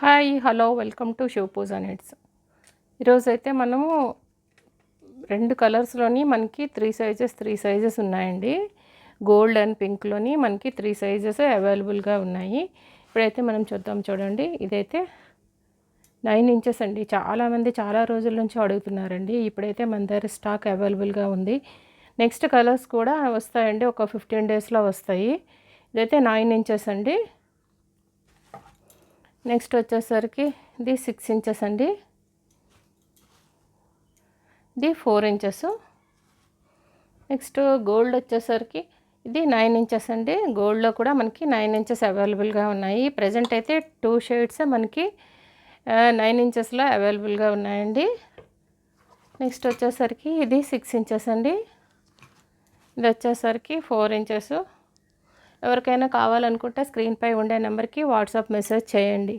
Hi hello welcome to Shivapuja nets. ఈరోజైతే మనము 2 కలర్స్లోని మనకి 3 సైజెస్ ఉన్నాయండి. గోల్డ్ అండ్ పింక్లోని మనకి 3 సైజెస్ అవైలబుల్గా ఉన్నాయి. ఇప్పుడైతే మనం చూడండి. ఇదైతే 9 ఇంచెస్ అండి. చాలామంది చాలా రోజుల నుంచి అడుగుతున్నారండి. ఇప్పుడైతే మన దగ్గర స్టాక్ అవైలబుల్గా ఉంది. నెక్స్ట్ కలర్స్ కూడా వస్తాయండి, ఒక 15 డేస్లో వస్తాయి. ఇదైతే 9 ఇంచెస్ అండి. నెక్స్ట్ వచ్చేసరికి ఇది 6 ఇంచెస్ అండి. ఇది 4 ఇంచెస్. నెక్స్ట్ గోల్డ్ వచ్చేసరికి ఇది 9 ఇంచెస్ అండి. గోల్డ్లో కూడా మనకి 9 ఇంచెస్ అవైలబుల్గా ఉన్నాయి. ప్రజెంట్ అయితే 2 షేడ్స్ మనకి 9 ఇంచెస్లో అవైలబుల్గా ఉన్నాయండి. నెక్స్ట్ వచ్చేసరికి ఇది 6 ఇంచెస్ అండి. ఇది వచ్చేసరికి 4 ఇంచెస్. ఎవరికైనా కావాలనుకుంటే స్క్రీన్పై ఉండే నెంబర్కి వాట్సాప్ మెసేజ్ చేయండి.